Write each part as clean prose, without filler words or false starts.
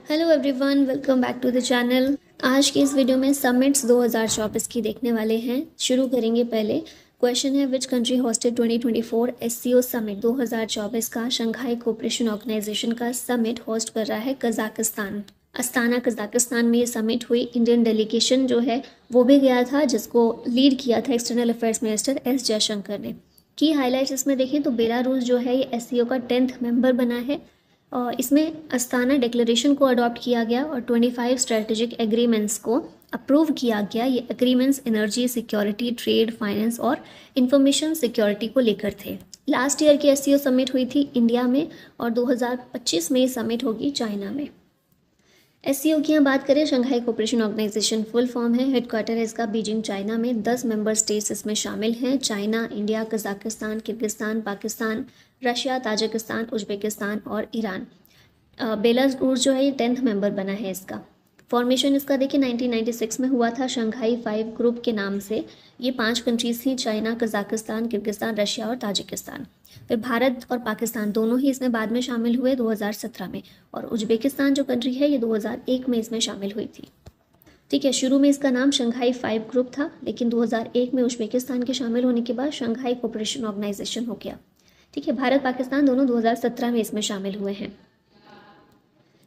Hello everyone, welcome back to the channel. आज की इस वीडियो में समिट्स 2024 की देखने वाले हैं। शुरू करेंगे। पहले क्वेश्चन है, which country hosted 2024 SCO summit. 2024 का शंघाई कोऑपरेशन ऑर्गेनाइजेशन का समिट होस्ट कर रहा है कजाकिस्तान। अस्ताना कजाकिस्तान में ये समिट हुई। इंडियन डेलीगेशन जो है वो भी गया था, जिसको लीड किया था external affairs minister S Jaishankar ने। की हाईलाइट्स इसमें देखें तो बेलारूस जो है ये एससीओ का 10th मेंबर बना है और इसमें अस्ताना डिक्लेरेशन को अडॉप्ट किया गया और 25 स्ट्रेटेजिक एग्रीमेंट्स को अप्रूव किया गया। ये agreements energy, security, trade, finance और इंफॉर्मेशन सिक्योरिटी को लेकर थे। लास्ट ईयर की एससीओ समिट हुई थी इंडिया में और 2025 में ये समिट होगी चाइना में। एससीओ की यहाँ बात करें, Shanghai cooperation organisation full form है। हेडक्वार्टर है इसका बीजिंग चाइना में। 10 मेंबर स्टेट्स इसमें शामिल हैं, China, India, Kazakhstan, Kyrgyzstan, Pakistan, Russia, Tajikistan, Uzbekistan और ईरान। बेलारूस जो है ये 10th मेंबर बना है इसका। फॉर्मेशन इसका देखिए 1996 में हुआ था शंघाई 5 ग्रुप के नाम से। ये 5 कंट्रीज थी, चाइना, कजाकिस्तान, किर्गिस्तान, रशिया और ताजिकिस्तान। फिर भारत और पाकिस्तान दोनों ही इसमें बाद में शामिल हुए 2017 में, और उज्बेकिस्तान जो कंट्री है ये 2001 में इसमें शामिल हुई थी। ठीक है, शुरू में इसका नाम शंघाई 5 ग्रुप था, लेकिन 2001 में उज्बेकिस्तान के शामिल होने के बाद शंघाई कोऑपरेशन ऑर्गेनाइजेशन हो गया। ठीक है, भारत पाकिस्तान दोनों 2017 में इसमें शामिल हुए हैं।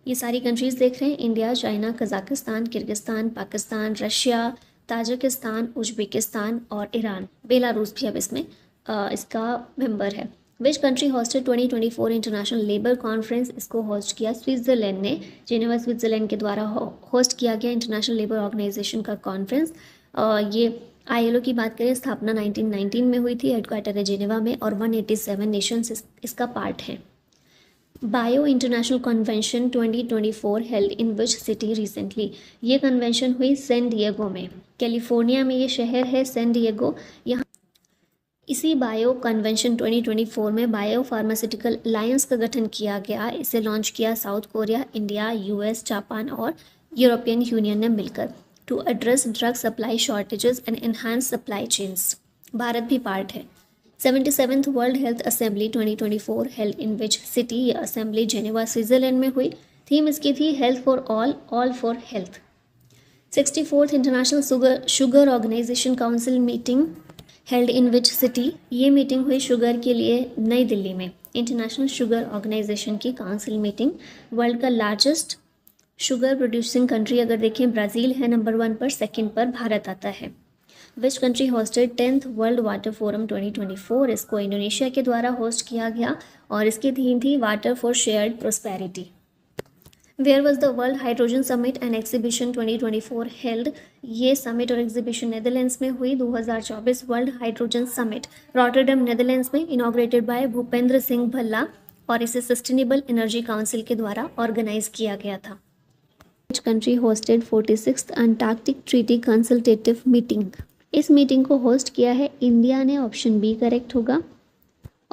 ये सारी कंट्रीज देख रहे हैं, India, China, Kazakhstan, Kyrgyzstan, Pakistan, Russia, Tajikistan, Uzbekistan और ईरान। बेलारूस भी अब इसमें इसका मेंबर है। Which country hosted 2024 international labour conference. इसको होस्ट किया स्विट्ज़रलैंड ने। जिनेवा स्विट्ज़रलैंड के द्वारा होस्ट किया गया इंटरनेशनल लेबर ऑर्गेनाइजेशन का कॉन्फ्रेंस। ये आईएलओ की बात करें, स्थापना 1919 में हुई थी, हेडक्वार्टर है जिनेवा में और 187 नेशंस इसका पार्ट है। Bio international convention 2024 held in which city recently. ये कन्वेंशन हुई सैन डिएगो में, कैलिफोर्निया में ये शहर है सैन डिएगो। यहाँ इसी बायो कन्वेंशन 2024 में बायो फार्मास्यूटिकल अलायंस का गठन किया गया। इसे लॉन्च किया South Korea, India, US, Japan और यूरोपियन यूनियन ने मिलकर, to address drug supply shortages and enhance supply chains. Bharat भी पार्ट है। 77th world health assembly 2024 held in which city. ये असेंबली जेनेवा स्विट्जरलैंड में हुई। थीम इसकी थी health for all for health. 64th international sugar organisation council meeting held in which city. ये meeting हुई sugar के लिए नई दिल्ली में। इंटरनेशनल शुगर ऑर्गेनाइजेशन की काउंसिल मीटिंग। वर्ल्ड का लार्जेस्ट शुगर प्रोड्यूसिंग कंट्री अगर देखें ब्राज़ील है नंबर 1 पर, सेकंड पर भारत आता है। Which country hosted 10th world water forum 2024। इसको इंडोनेशिया के द्वारा होस्ट किया गया और इसकी थीम थी water for shared prosperity. Where was the world hydrogen summit and exhibition 2024 held. ये समिट और एग्जीबिशन नेदरलैंड्स में हुई। 2024 world hydrogen summit Rotterdam Netherlands में इनॉग्रेटेड बाय भूपेंद्र सिंह भल्ला और इसे सस्टेनेबल एनर्जी काउंसिल के द्वारा ऑर्गेनाइज किया गया था। विच country hosted 46th Antarctic treaty consultative meeting. इस मीटिंग को होस्ट किया है इंडिया ने, ऑप्शन बी करेक्ट होगा।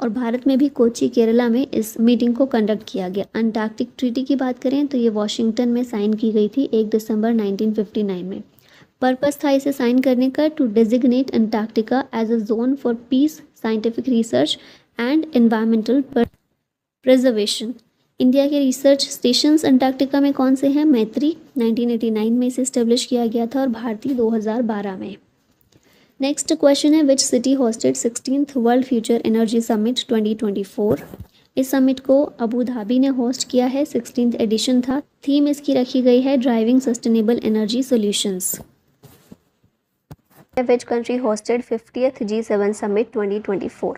और भारत में भी कोच्चि, केरला में इस मीटिंग को कंडक्ट किया गया। अंटार्कटिक ट्रीटी की बात करें तो ये वॉशिंगटन में साइन की गई थी 1 दिसंबर 1959 में। पर्पस था इसे साइन करने का to designate Antarctica as a zone for peace, scientific research and environmental preservation. India के रिसर्च स्टेशंस अंटार्कटिका में कौन से हैं? मैत्री 1989 में इसे इस्टेब्लिश किया गया था और भारती 2012 में। नेक्स्ट क्वेश्चन है, which city hosted 16th world future energy summit 2024। इस समिट को अबू धाबी ने होस्ट किया है, 16th एडिशन था। थीम इसकी रखी गई है ड्राइविंग सस्टेनेबल एनर्जी सॉल्यूशंस। विच country hosted 50th G7 summit 2024।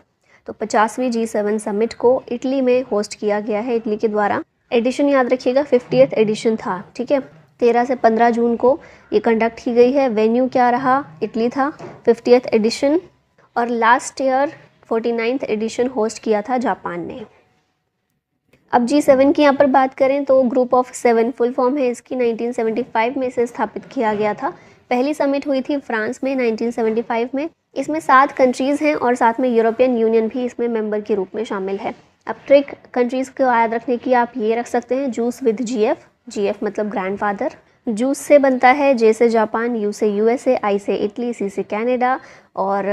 तो 50वीं G7 समिट को इटली में होस्ट किया गया है, इटली के द्वारा। एडिशन याद रखिएगा 50th एडिशन था। ठीक है, 13 से 15 जून को ये कंडक्ट की गई है। वेन्यू क्या रहा? इटली था 50th एडिशन। और last year 49th addition host किया था जापान ने। अब G7 की यहाँ पर बात करें तो ग्रुप ऑफ 7 फुल फॉर्म है इसकी। 1975 में इसे स्थापित किया गया था। पहली समिट हुई थी फ्रांस में 1975 में। इसमें 7 कंट्रीज़ हैं और साथ में यूरोपियन यूनियन भी इसमें मेंबर के रूप में शामिल है। अब ट्रिक कंट्रीज़ को याद रखने की आप ये रख सकते हैं, जूस विद GF मतलब ग्रैंडफादर। जूस से बनता है जे से जापान, यू से यूएसए, आई से इटली, सी से कनाडा और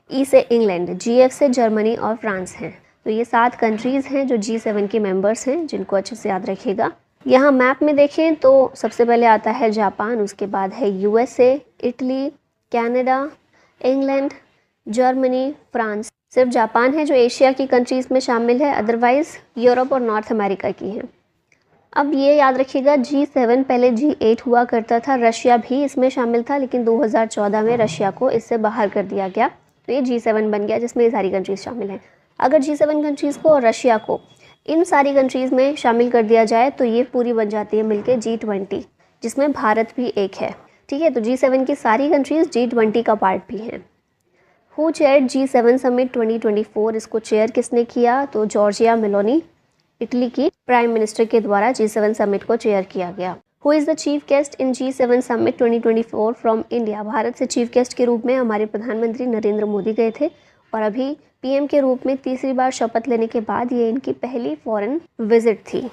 ई से इंग्लैंड। GF से जर्मनी और फ्रांस हैं। तो ये 7 कंट्रीज़ हैं जो G7 के मेंबर्स हैं, जिनको अच्छे से याद रखिएगा। यहाँ मैप में देखें तो सबसे पहले आता है जापान, उसके बाद है USA, Italy, Canada, England, Germany, France. सिर्फ जापान है जो एशिया की कंट्रीज़ में शामिल है, अदरवाइज़ यूरोप और नॉर्थ अमेरिका की हैं। अब ये याद रखिएगा G7 पहले G8 हुआ करता था, रशिया भी इसमें शामिल था, लेकिन 2014 में रशिया को इससे बाहर कर दिया गया, तो ये G7 बन गया जिसमें ये सारी कंट्रीज़ शामिल हैं। अगर G7 कंट्रीज़ को और रशिया को इन सारी कंट्रीज़ में शामिल कर दिया जाए तो ये पूरी बन जाती है मिलके G20, जिसमें भारत भी एक है। ठीक है, तो G7 की सारी कंट्रीज़ G20 का पार्ट भी हैं। हु चेयर्ड G7 समिट 2024, इसको चेयर किसने किया? तो जॉर्जिया मेलोनी, इटली की प्राइम मिनिस्टर के द्वारा G7 समिट को चेयर किया गया। Who is the chief guest in G7 summit 2024 from India? Bharat से चीफ गेस्ट के रूप में हमारे प्रधानमंत्री नरेंद्र मोदी गए थे और अभी पीएम के रूप में तीसरी बार शपथ लेने के बाद ये इनकी पहली फॉरेन विजिट थी।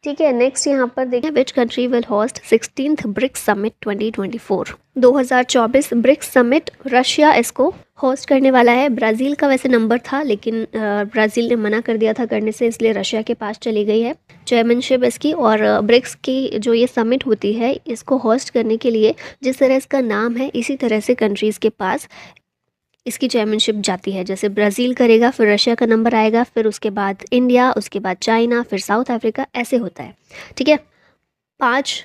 ठीक है, नेक्स्ट यहाँ पर देखिए, which country will host 16th BRICS summit 2024? 2024 BRICS summit Russia इसको होस्ट करने वाला है। ब्राज़ील का वैसे नंबर था, लेकिन ब्राज़ील ने मना कर दिया था करने से, इसलिए रशिया के पास चली गई है चेयरमैनशिप इसकी। और ब्रिक्स की जो ये समिट होती है, इसको होस्ट करने के लिए जिस तरह इसका नाम है, इसी तरह से कंट्रीज़ के पास इसकी चेयरमैनशिप जाती है। जैसे ब्राज़ील करेगा, फिर रशिया का नंबर आएगा, फिर उसके बाद इंडिया, उसके बाद चाइना, फिर साउथ अफ्रीका, ऐसे होता है। ठीक है, 5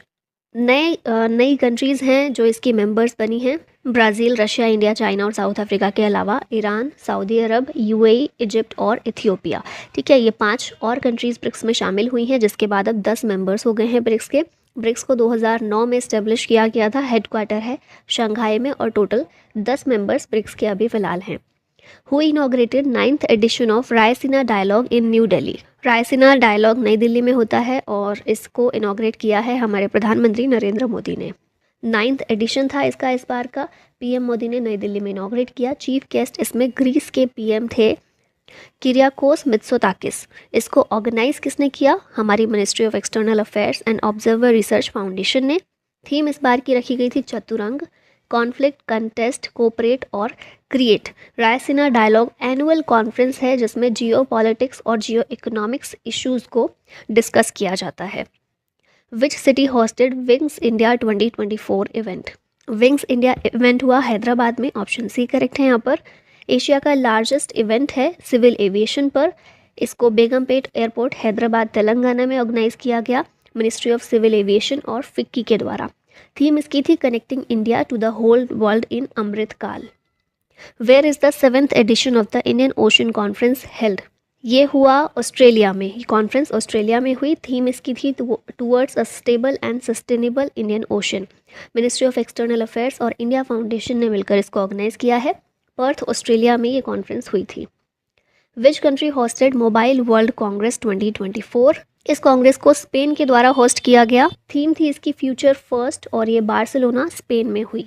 नई कंट्रीज़ हैं जो इसकी मेंबर्स बनी हैं। ब्राज़ील, रशिया, इंडिया, चाइना और साउथ अफ्रीका के अलावा ईरान, सऊदी अरब, यूएई, इजिप्ट और इथियोपिया। ठीक है, ये 5 और कंट्रीज़ ब्रिक्स में शामिल हुई हैं, जिसके बाद अब 10 मेंबर्स हो गए हैं ब्रिक्स के। ब्रिक्स को 2009 में इस्टेब्लिश किया गया था, हेडक्वार्टर है शंघाई में, और टोटल 10 मेंबर्स ब्रिक्स के अभी फ़िलहाल हैं। Who inaugurated 9th edition of Raisina dialogue in New Delhi? Raisina dialogue Nai Delhi में होता है और इसको इनॉग्रेट किया है हमारे प्रधानमंत्री नरेंद्र मोदी ने। 9th एडिशन था इसका इस बार का, पीएम मोदी ने नई दिल्ली में इनॉग्रेट किया। चीफ गेस्ट इसमें ग्रीस के पीएम थे किरियाकोस मित्सोताकिस। इसको ऑर्गेनाइज किसने किया? हमारी ministry of external affairs and Observer Research Foundation ने। थीम इस बार की रखी गई थी चतुरंग, कॉन्फ्लिक्ट, कंटेस्ट, कोऑपरेट और create. Raisina dialogue annual conference है जिसमें जियो पॉलिटिक्स और जियो इकोनॉमिक्स इश्यूज़ को डिस्कस किया जाता है। Which city hosted Wings India 2024 event? Wings India event हुआ हैदराबाद में, ऑप्शन सी करेक्ट है यहाँ पर। एशिया का लार्जेस्ट इवेंट है सिविल एविएशन पर, इसको बेगमपेट एयरपोर्ट हैदराबाद तेलंगाना में ऑर्गेनाइज किया गया मिनिस्ट्री ऑफ सिविल एविएशन और फिक्की के द्वारा। थीम इसकी थी connecting India to the whole world in Amrit Kaal. Where is the 7th edition of the Indian Ocean conference held? ये हुआ ऑस्ट्रेलिया में, ये कॉन्फ्रेंस ऑस्ट्रेलिया में हुई। थीम इसकी थी towards a stable and sustainable Indian ocean. Ministry of external affairs और India foundation ने मिलकर इसको ऑर्गेनाइज किया है। पर्थ ऑस्ट्रेलिया में ये कॉन्फ्रेंस हुई थी। विच country hosted mobile world Congress 2024? इस कांग्रेस को स्पेन के द्वारा होस्ट किया गया। थीम थी इसकी फ्यूचर फर्स्ट और ये बार्सिलोना स्पेन में हुई।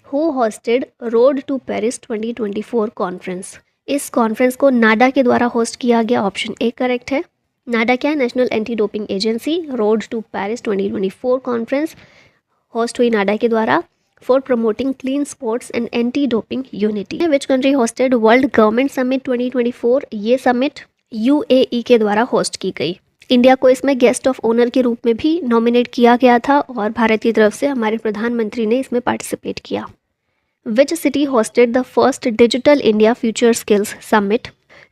Who hosted road to Paris 2024 conference? इस कॉन्फ्रेंस को नाडा के द्वारा होस्ट किया गया, ऑप्शन ए करेक्ट है। नाडा क्या है? National anti doping agency. Road to Paris 2024 conference host हुई नाडा के द्वारा for promoting clean sports and anti doping unity. Which country hosted world government summit 2024? ये समिट यूएई के द्वारा होस्ट की गई। इंडिया को इसमें गेस्ट ऑफ ऑनर के रूप में भी नॉमिनेट किया गया था और भारत की तरफ से हमारे प्रधानमंत्री ने इसमें पार्टिसिपेट किया। विच city hosted the first digital India future skills summit?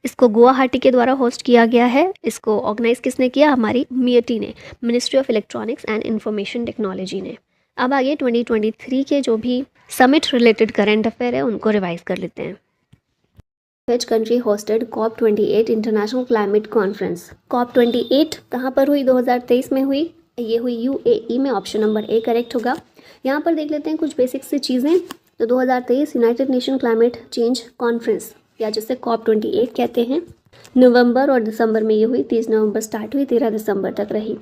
इसको गुवाहाटी के द्वारा होस्ट किया गया है। इसको ऑर्गेनाइज किसने किया? हमारी मियटी ने, ministry of electronics and information technology ने। अब आगे 2023 के जो भी समिट रिलेटेड करंट अफेयर है उनको रिवाइज कर लेते हैं। Which country hosted COP28 international climate conference? COP28 कहाँ पर हुई? 2023 में हुई। ये हुई यूएई में, ऑप्शन नंबर ए करेक्ट होगा। यहाँ पर देख लेते हैं कुछ बेसिक सी चीज़ें। तो 2023 United nation climate change conference, या जिसे COP28 कहते हैं, नवंबर और दिसंबर में ये हुई। 30 नवंबर स्टार्ट हुई, 13 दिसंबर तक रही।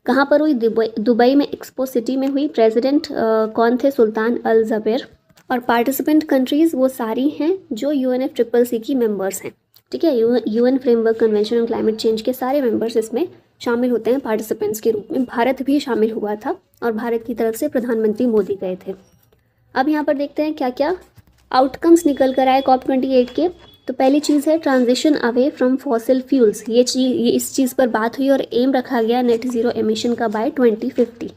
कहाँ पर हुई? दुबई में, एक्सपो सिटी में हुई। प्रेसिडेंट कौन थे? सुल्तान अल ज़बेर। और पार्टिसिपेंट कंट्रीज़ वो सारी हैं जो UNFCCC की मेंबर्स हैं। ठीक है, UN framework convention on climate change के सारे मेंबर्स इसमें शामिल होते हैं पार्टिसिपेंट्स के रूप में। भारत भी शामिल हुआ था और भारत की तरफ से प्रधानमंत्री मोदी गए थे। अब यहाँ पर देखते हैं क्या क्या आउटकम्स निकल कर आए COP28 के। तो पहली चीज़ है transition away from fossil fuels, ये इस चीज़ पर बात हुई और एम रखा गया नेट ज़ीरो एमिशन का बाय 2050।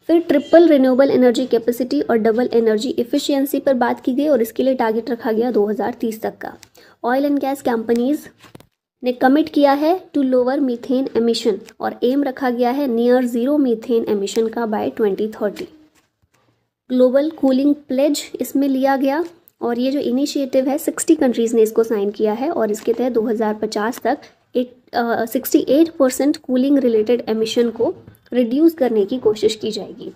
फिर ट्रिपल रिन्यूएबल एनर्जी कैपेसिटी और डबल एनर्जी एफिशिएंसी पर बात की गई और इसके लिए टारगेट रखा गया 2030 तक का। ऑयल एंड गैस कंपनीज ने कमिट किया है टू लोअर मीथेन एमिशन और एम रखा गया है नियर ज़ीरो मीथेन एमिशन का बाय 2030। ग्लोबल कूलिंग प्लेज इसमें लिया गया और ये जो इनिशिएटिव है 60 कंट्रीज़ ने इसको साइन किया है और इसके तहत 2050 तक 68% कूलिंग रिलेटेड एमिशन को रिड्यूस करने की कोशिश की जाएगी।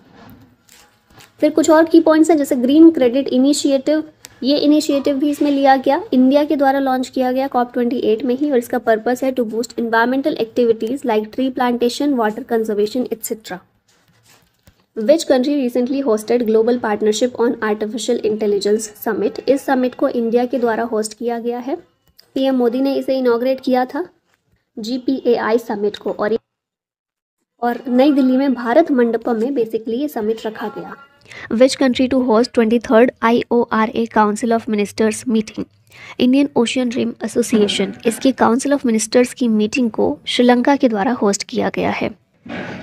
फिर कुछ और की पॉइंट्स हैं जैसे ग्रीन क्रेडिट इनिशिएटिव, ये इनिशिएटिव भी इसमें लिया गया, इंडिया के द्वारा लॉन्च किया गया COP28 में ही और इसका पर्पस है to boost environmental activities like tree plantation, water conservation etcetera. Which country recently hosted global partnership on artificial intelligence summit, इस समिट को इंडिया के द्वारा होस्ट किया गया है। पीएम मोदी ने इसे इनॉग्रेट किया था GPAI समिट को और नई दिल्ली में भारत मंडपम में बेसिकली ये समिट रखा गया। Which country to host 23rd IORA council of ministers meeting, Indian Ocean Rim Association, इसकी काउंसिल ऑफ मिनिस्टर्स की मीटिंग को श्रीलंका के द्वारा होस्ट किया गया है।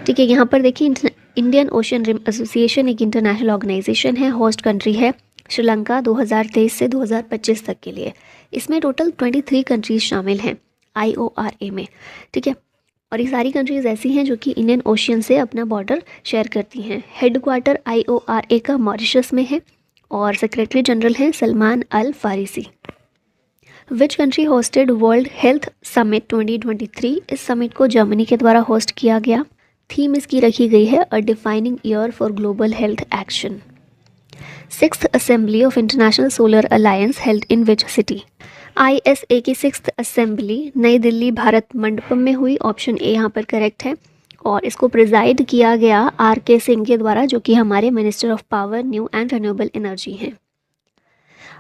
ठीक है, यहाँ पर देखिए इंडियन ओशियन रिम एसोसिएशन एक इंटरनेशनल ऑर्गेनाइजेशन है, होस्ट कंट्री है श्रीलंका 2023 से 2025 तक के लिए। इसमें टोटल 23 कंट्रीज शामिल हैं IORA में। ठीक है, और ये सारी कंट्रीज़ ऐसी हैं जो कि इंडियन ओशियन से अपना बॉर्डर शेयर करती हैं। हेडक्वार्टर IORA का मॉरिशस में है और सेक्रेटरी जनरल हैं Salman Al Farisi. Which country hosted world health summit 2023, इस समिट को जर्मनी के द्वारा होस्ट किया गया। थीम इसकी रखी गई है a defining year for global health action. 6th assembly of international solar alliance held in which city, ISA की 6th असेंबली नई दिल्ली भारत मंडपम में हुई, ऑप्शन ए यहाँ पर करेक्ट है और इसको प्रिजाइड किया गया RK सिंह के द्वारा जो कि हमारे minister of power, new and renewable energy हैं।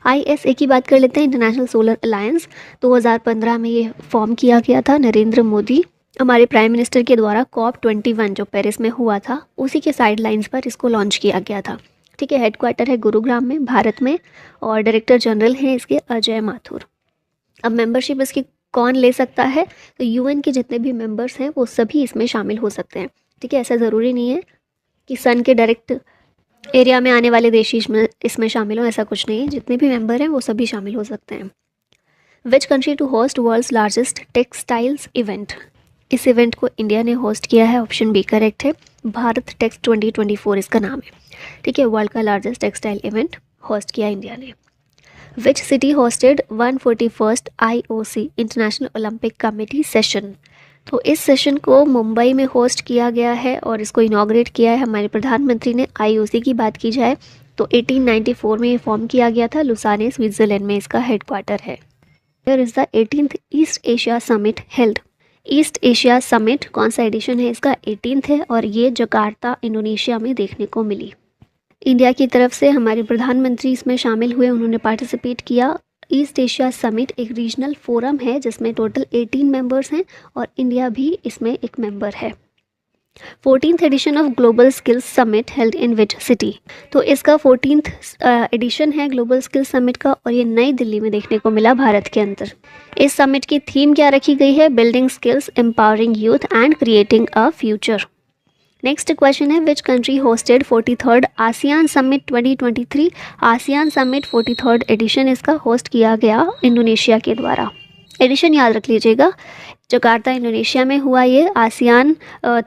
ISA की बात कर लेते हैं, इंटरनेशनल सोलर अलायंस 2015 में ये फॉर्म किया गया था। नरेंद्र मोदी हमारे प्राइम मिनिस्टर के द्वारा COP21 जो पेरिस में हुआ था उसी के साइडलाइंस पर इसको लॉन्च किया गया था। ठीक है, हेडक्वार्टर है गुरुग्राम में भारत में और डायरेक्टर जनरल हैं इसके अजय माथुर। अब मेंबरशिप इसकी कौन ले सकता है, तो UN के जितने भी मेंबर्स हैं वो सभी इसमें शामिल हो सकते हैं। ठीक है, ऐसा ज़रूरी नहीं है कि सन के डायरेक्ट एरिया में आने वाले देश इसमें शामिल हो, ऐसा कुछ नहीं है, जितने भी मेंबर हैं वो सभी शामिल हो सकते हैं। Which country to host world's largest textiles event, इस इवेंट को इंडिया ने होस्ट किया है, ऑप्शन बी करेक्ट है। भारत टेक्स 2024 इसका नाम है। ठीक है, वर्ल्ड का लार्जेस्ट टेक्सटाइल इवेंट होस्ट किया इंडिया ने। विच city hosted 141st IOC international Olympic committee session, तो इस सेशन को मुंबई में होस्ट किया गया है और इसको इनॉग्रेट किया है हमारे प्रधानमंत्री ने। IOC की बात की जाए तो 1894 में ये फॉर्म किया गया था, लुसाने स्विट्ज़रलैंड में इसका हेडक्वार्टर है। Here is the 18th east Asia summit held, east Asia summit कौन सा एडिशन है इसका, 18th है और ये जकार्ता इंडोनेशिया में देखने को मिली। इंडिया की तरफ से हमारे प्रधानमंत्री इसमें शामिल हुए, उन्होंने पार्टिसिपेट किया। ईस्ट एशिया समिट एक रीजनल फोरम है जिसमें टोटल 18 मेंबर्स हैं और इंडिया भी इसमें एक मेंबर है। 14th edition of global skills summit held in which city, तो इसका 14th एडिशन है ग्लोबल स्किल्स समिट का और ये नई दिल्ली में देखने को मिला भारत के अंदर। इस समिट की थीम क्या रखी गई है, building skills, empowering youth and creating a future. Next question है which country hosted 43rd ASEAN summit 2023, ASEAN summit 43rd edition इसका होस्ट किया गया इंडोनेशिया के द्वारा। एडिशन याद रख लीजिएगा, जकार्ता इंडोनेशिया में हुआ ये। आसियान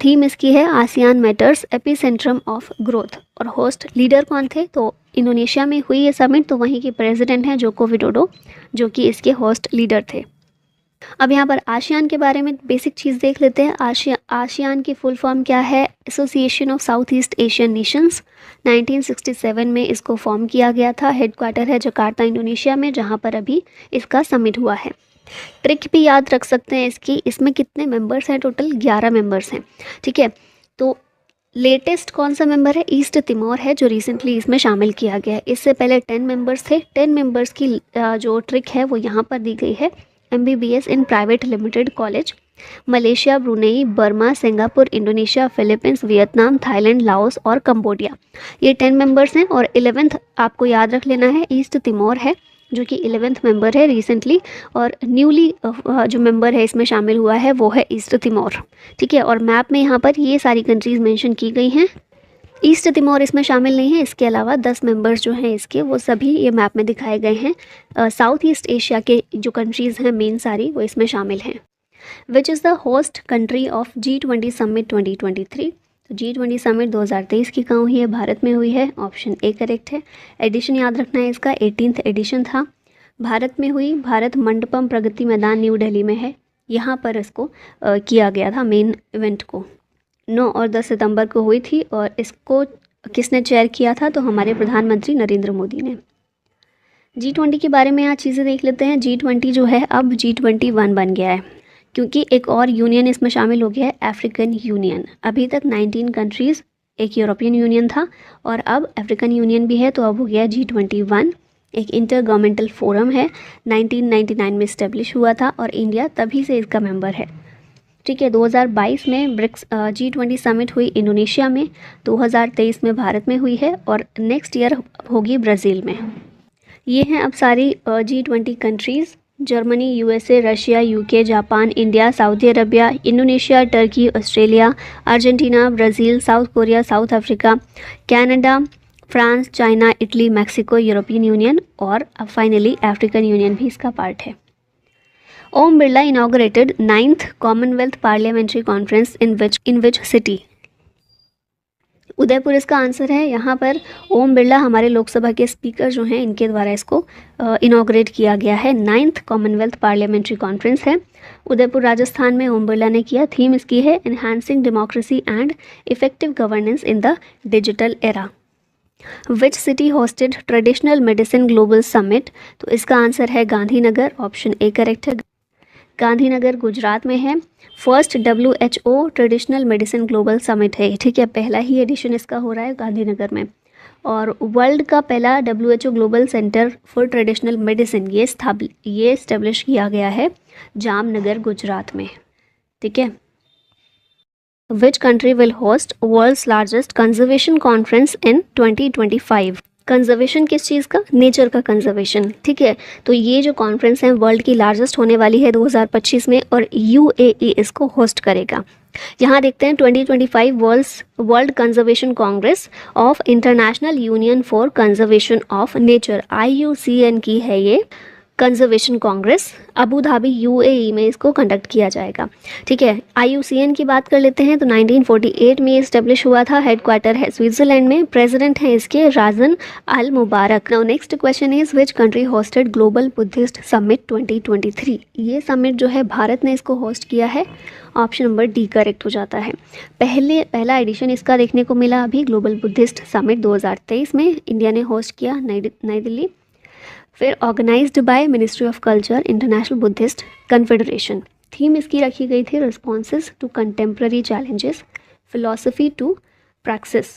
थीम इसकी है आसियान मैटर्स एपिसेंट्रम ऑफ ग्रोथ और होस्ट लीडर कौन थे, तो इंडोनेशिया में हुई ये समिट, तो वहीं के प्रेसिडेंट हैं जोको विडोडो जो कि इसके होस्ट लीडर थे। अब यहाँ पर आसियान के बारे में बेसिक चीज़ देख लेते हैं। आसियान की फुल फॉर्म क्या है, association of south east Asian Nations. 1967 में इसको फॉर्म किया गया था, हेडक्वार्टर है जकार्ता इंडोनेशिया में जहाँ पर अभी इसका समिट हुआ है। ट्रिक भी याद रख सकते हैं इसकी, इसमें कितने मेंबर्स हैं, टोटल 11 मेंबर्स हैं। ठीक है, तो लेटेस्ट कौन सा मेंबर है, ईस्ट तिमोर है जो रिसेंटली इसमें शामिल किया गया है। इससे पहले 10 मेंबर्स थे। 10 मेंबर्स की जो ट्रिक है वो यहाँ पर दी गई है, MBBS in private limited college. Malaysia, Brunei, Burma, Singapore, Indonesia, Philippines, Vietnam, Thailand, Laos और कंबोडिया, ये 10 मेंबर्स हैं। और 11th आपको याद रख लेना है ईस्ट तिमोर है जो कि 11th मेंबर है रिसेंटली, और न्यूली जो मेंबर है इसमें शामिल हुआ है वो है ईस्ट तिमोर। ठीक है, और मैप में यहाँ पर ये सारी कंट्रीज़ मेंशन की गई हैं। ईस्ट तिमोर इसमें शामिल नहीं है, इसके अलावा 10 मेंबर्स जो हैं इसके वो सभी ये मैप में दिखाए गए हैं। साउथ ईस्ट एशिया के जो कंट्रीज़ हैं मेन सारी वो इसमें शामिल हैं। Which is the host country of G20 summit 2023? तो G20 समिट 2023 की कहाँ हुई है? भारत में हुई है। ऑप्शन ए करेक्ट है। एडिशन याद रखना है इसका, 18th एडिशन था, भारत में हुई। भारत मंडपम प्रगति मैदान न्यू दिल्ली में है, यहाँ पर इसको किया गया था मेन इवेंट को। 9 और 10 सितंबर को हुई थी, और इसको किसने चेयर किया था? तो हमारे प्रधानमंत्री नरेंद्र मोदी ने। G20 के बारे में यहाँ चीज़ें देख लेते हैं। G20 जो है अब G21 बन गया है, क्योंकि एक और यूनियन इसमें शामिल हो गया है, अफ्रीकन यूनियन। अभी तक 19 कंट्रीज़, एक यूरोपियन यूनियन था और अब अफ्रीकन यूनियन भी है, तो अब हो गया G21। एक इंटर गवर्नमेंटल फोरम है, 1999 में इस्टेब्लिश हुआ था और इंडिया तभी से इसका मेंबर है। ठीक है, 2022 में ब्रिक्स G20 समिट हुई इंडोनेशिया में, 2023 में भारत में हुई है और नेक्स्ट ईयर होगी ब्राज़ील में। ये हैं अब सारी G20 countries: Germany, USA, Russia, UK, Japan, India, Saudi Arabia, Indonesia, Turkey, Australia, Argentina, Brazil, South Korea, South Africa, Canada, France, China, Italy, Mexico, European Union और अब फाइनली अफ्रीकन यूनियन भी इसका पार्ट है। Om Birla inaugurated 9th Commonwealth parliamentary conference in which city? Udaipur इसका answer है। यहाँ पर ओम बिरला हमारे लोकसभा के स्पीकर जो हैं इनके द्वारा इसको इनॉग्रेट किया गया है। 9th कॉमनवेल्थ पार्लियामेंट्री कॉन्फ्रेंस है, उदयपुर राजस्थान में ओम बिरला ने किया। थीम इसकी है enhancing democracy and effective governance in the digital era. Which city hosted traditional medicine global summit? तो इसका आंसर है गांधीनगर। ऑप्शन ए करेक्ट है, गांधीनगर गुजरात में है। First WHO traditional medicine global summit है। ठीक है, पहला ही एडिशन इसका हो रहा है गांधीनगर में। और वर्ल्ड का पहला WHO global centre for traditional medicine ये इस्टेब्लिश किया गया है जामनगर गुजरात में। ठीक है, which country will host world's largest conservation conference in 2025? Conservation किस चीज़ का? नेचर का कंजर्वेशन। ठीक है, तो ये जो कॉन्फ्रेंस है वर्ल्ड की लार्जेस्ट होने वाली है 2025 में और UAE इसको होस्ट करेगा। यहाँ देखते हैं 2025 world conservation Congress of international union for conservation of nature, IUCN की है ये conservation Congress. Abu Dhabi UAE में इसको कंडक्ट किया जाएगा। ठीक है, IUCN की बात कर लेते हैं तो 1948 में इस्टेब्लिश हुआ था, हेडक्वार्टर है स्विट्जरलैंड में, प्रेसिडेंट हैं इसके Razan Al Mubarak. Now next question is which country hosted global Buddhist summit 2023? ये समिट जो है भारत ने इसको होस्ट किया है। ऑप्शन नंबर डी करेक्ट हो जाता है। पहला एडिशन इसका देखने को मिला अभी ग्लोबल बुद्धिस्ट समिट 2023 में, इंडिया ने होस्ट किया नई दिल्ली। फिर organised by ministry of culture international Buddhist confederation. Theme इसकी रखी गई थी responses to contemporary challenges, philosophy to practice.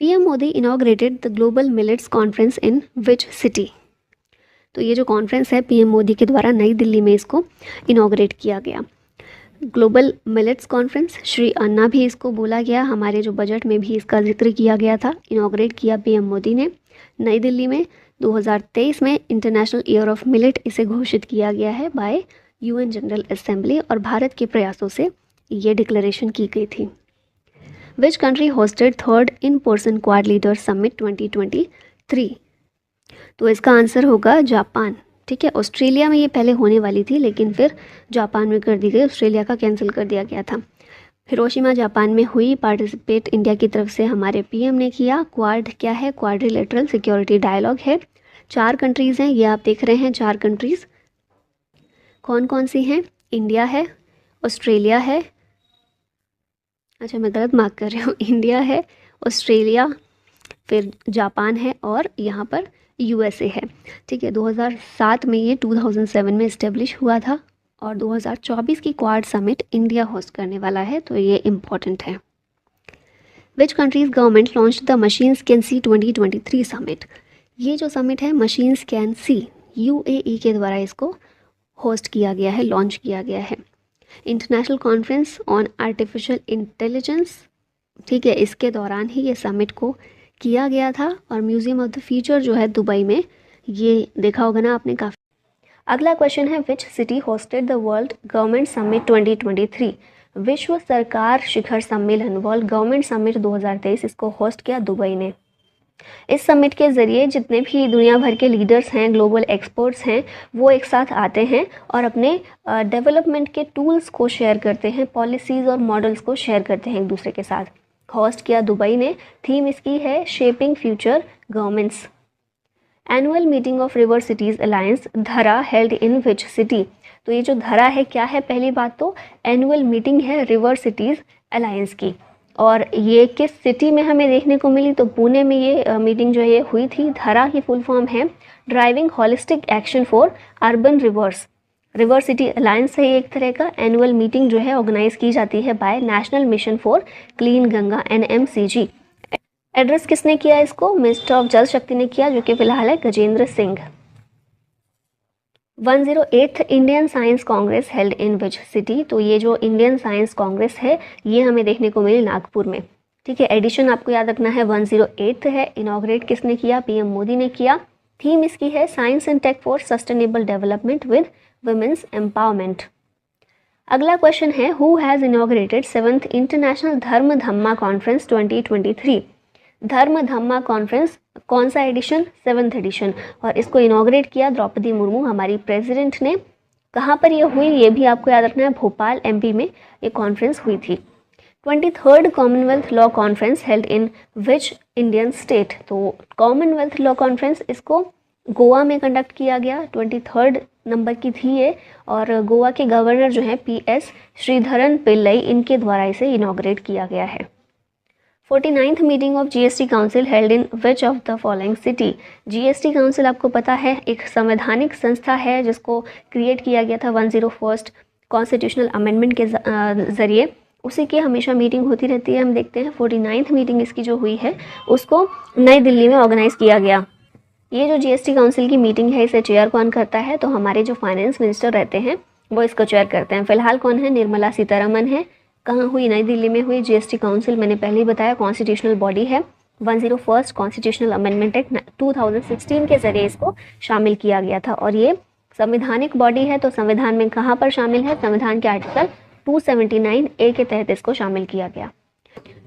PM Modi inaugurated the global millets conference in which city? तो ये जो कॉन्फ्रेंस है PM मोदी के द्वारा नई दिल्ली में इसको इनॉग्रेट किया गया। ग्लोबल मिलेट्स कॉन्फ्रेंस, श्री अन्ना भी इसको बोला गया, हमारे जो बजट में भी इसका जिक्र किया गया था। इनॉग्रेट किया PM मोदी ने नई दिल्ली में। 2023 में इंटरनेशनल ईयर ऑफ मिलेट इसे घोषित किया गया है बाय UN जनरल असेंबली और भारत के प्रयासों से ये डिक्लेरेशन की गई थी। विच country hosted third in person quad leader summit 2023? तो इसका आंसर होगा जापान। ठीक है, ऑस्ट्रेलिया में ये पहले होने वाली थी लेकिन फिर जापान में कर दी गई, ऑस्ट्रेलिया का कैंसिल कर दिया गया था। हिरोशिमा जापान में हुई, पार्टिसिपेट इंडिया की तरफ से हमारे PM ने किया। क्वाड क्या है? क्वाड्रिलेटरल सिक्योरिटी डायलॉग है। 4 कंट्रीज़ हैं, ये आप देख रहे हैं 4 कंट्रीज़। कौन कौन सी हैं? इंडिया है, ऑस्ट्रेलिया है, अच्छा मैं गलत मार्क कर रही हूँ, इंडिया है, ऑस्ट्रेलिया, फिर जापान है और यहाँ पर USA है। ठीक है, 2007 में ये 2007 में इस्टेब्लिश हुआ था और 2024 की क्वाड समिट इंडिया होस्ट करने वाला है, तो ये इम्पॉर्टेंट है। Which countries government launch the machines can see 2023 summit? ये जो समिट है मशीन्स कैन सी, UAE के द्वारा इसको होस्ट किया गया है, लॉन्च किया गया है। International conference on artificial intelligence, ठीक है, इसके दौरान ही ये समिट को किया गया था और म्यूज़ियम ऑफ द फ्यूचर जो है दुबई में ये देखा होगा ना आपने काफ़ी। अगला क्वेश्चन है which city hosted the world government summit 2023। विश्व सरकार शिखर सम्मेलन वर्ल्ड गवर्नमेंट समिट 2023 इसको होस्ट किया दुबई ने। इस समिट के ज़रिए जितने भी दुनिया भर के लीडर्स हैं, ग्लोबल एक्सपर्ट्स हैं, वो एक साथ आते हैं और अपने डेवलपमेंट के टूल्स को शेयर करते हैं, पॉलिसीज़ और मॉडल्स को शेयर करते हैं एक दूसरे के साथ। होस्ट किया दुबई ने। थीम इसकी है shaping future governments. Annual meeting of river cities alliance धरा हेल्ड इन विच सिटी। तो ये जो धरा है क्या है, पहली बात तो एनुअल मीटिंग है रिवर सिटीज़ अलायंस की, और ये किस सिटी में हमें देखने को मिली, तो पुणे में ये मीटिंग जो है ये हुई थी। धरा की फुल फॉर्म है driving holistic action for urban reverse. River city alliance है एक तरह का। एनुअल मीटिंग जो है ऑर्गेनाइज की जाती है by national mission for clean Ganga NMCG। Address किसने किया इसको, मिनिस्टर ऑफ जल शक्ति ने किया, जो कि फिलहाल है Gajendra Singh. 108th Indian science Congress held in which city. तो ये जो इंडियन साइंस कांग्रेस है ये हमें देखने को मिली नागपुर में। ठीक है, एडिशन आपको याद रखना है 108th है। इनॉग्रेट किसने किया, PM मोदी ने किया। थीम इसकी है science and tech for sustainable development with women's empowerment. अगला क्वेश्चन है who has inaugurated 7th international Dharma Dhamma conference 2023। धर्म धम्मा कॉन्फ्रेंस कौन सा एडिशन, 7th एडिशन, और इसको इनॉग्रेट किया द्रौपदी मुर्मू हमारी प्रेसिडेंट ने। कहाँ पर ये हुई ये भी आपको याद रखना है, भोपाल MP में ये कॉन्फ्रेंस हुई थी। 23rd Commonwealth law conference held in which Indian state. तो कॉमनवेल्थ लॉ कॉन्फ्रेंस इसको गोवा में कंडक्ट किया गया, 23rd नंबर की थी ये, और गोवा के गवर्नर जो हैं PS श्रीधरन पिल्लई, इनके द्वारा इसे इनॉग्रेट किया गया है। 49th meeting of GST council held in which of the following city. GST council आपको पता है एक संवैधानिक संस्था है जिसको क्रिएट किया गया था 101st कॉन्स्टिट्यूशनल अमेंडमेंट के ज़रिए। उसी की हमेशा मीटिंग होती रहती है। हम देखते हैं 49th मीटिंग इसकी जो हुई है उसको नई दिल्ली में ऑर्गेनाइज़ किया गया। ये जो GST काउंसिल की मीटिंग है इसे चेयर कौन करता है, तो हमारे जो फाइनेंस मिनिस्टर रहते हैं वो इसको चेयर करते हैं। फिलहाल कौन है, निर्मला सीतारमन है। कहाँ हुई, नई दिल्ली में हुई। GST काउंसिल मैंने पहले ही बताया कॉन्स्टिट्यूशनल बॉडी है। 101st कॉन्स्टिट्यूशनल अमेंडमेंट एक्ट 2016 के ज़रिए इसको शामिल किया गया था, और ये संवैधानिक बॉडी है। तो संविधान में कहाँ पर शामिल है, संविधान के आर्टिकल 279A के तहत इसको शामिल किया गया।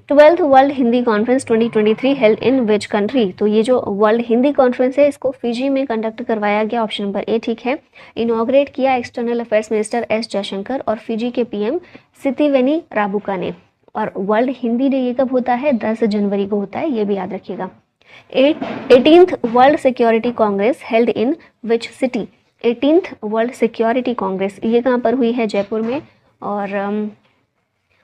12th world Hindi conference 2023 held in which country. तो ये जो वर्ल्ड हिंदी कॉन्फ्रेंस है इसको फिजी में कंडक्ट करवाया गया, ऑप्शन नंबर A ठीक है। इनॉग्रेट किया external affairs minister S Jaishankar और फिजी के PM सितिवेनी राबुका ने। और वर्ल्ड हिंदी डे ये कब होता है, 10 जनवरी को होता है, ये भी याद रखिएगा। 18th world security Congress held in which city. 18th world security Congress ये कहाँ पर हुई है, जयपुर में। और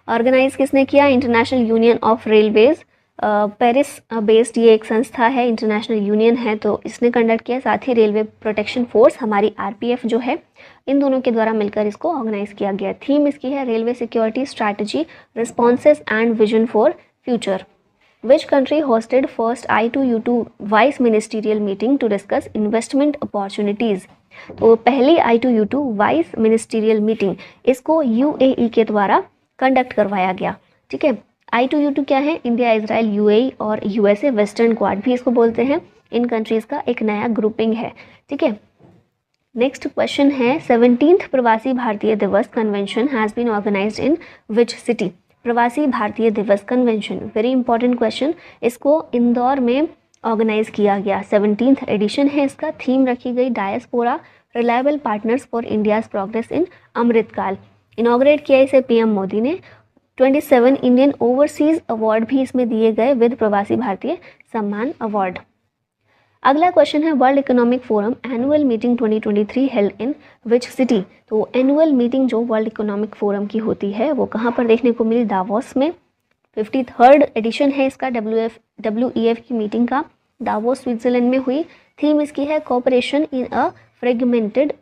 ऑर्गेनाइज किसने किया, international union of railways Paris based ये एक संस्था है, इंटरनेशनल यूनियन है, तो इसने कंडक्ट किया। साथ ही रेलवे प्रोटेक्शन फोर्स हमारी RPF जो है, इन दोनों के द्वारा मिलकर इसको ऑर्गेनाइज किया गया। थीम इसकी है railway security strategy responses and vision for future. Which country hosted first I2U2 vice ministerial meeting to discuss investment opportunities. तो पहली I2U2 वाइस मिनिस्टीरियल मीटिंग इसको UAE के द्वारा कंडक्ट करवाया गया। ठीक है, I2U2 क्या है, इंडिया, इजराइल, UAE और USA वेस्टर्न क्वाड भी इसको बोलते हैं। इन कंट्रीज़ का एक नया ग्रुपिंग है। ठीक है, नेक्स्ट क्वेश्चन है 17th Pravasi Bharatiya Divas convention has been organised in which city. Pravasi Bharatiya Divas convention very important question, इसको इंदौर में ऑर्गेनाइज किया गया। 17th एडिशन है इसका। थीम रखी गई diaspora reliable partners for India's progress in Amrit Kaal. Inaugurate किया इसे PM मोदी ने। 27 इंडियन ओवरसीज अवार्ड भी इसमें दिए गए विद प्रवासी भारतीय सम्मान अवार्ड। अगला क्वेश्चन है world economic forum annual meeting 2023 held in which city. तो एनुअल मीटिंग जो वर्ल्ड इकोनॉमिक फोरम की होती है वो कहाँ पर देखने को मिली, दावोस में। 53rd एडिशन है इसका WEF की मीटिंग का, दावोस स्विट्जरलैंड में हुई। थीम इसकी है कोऑपरेशन इन अ फ्रेगमेंटेड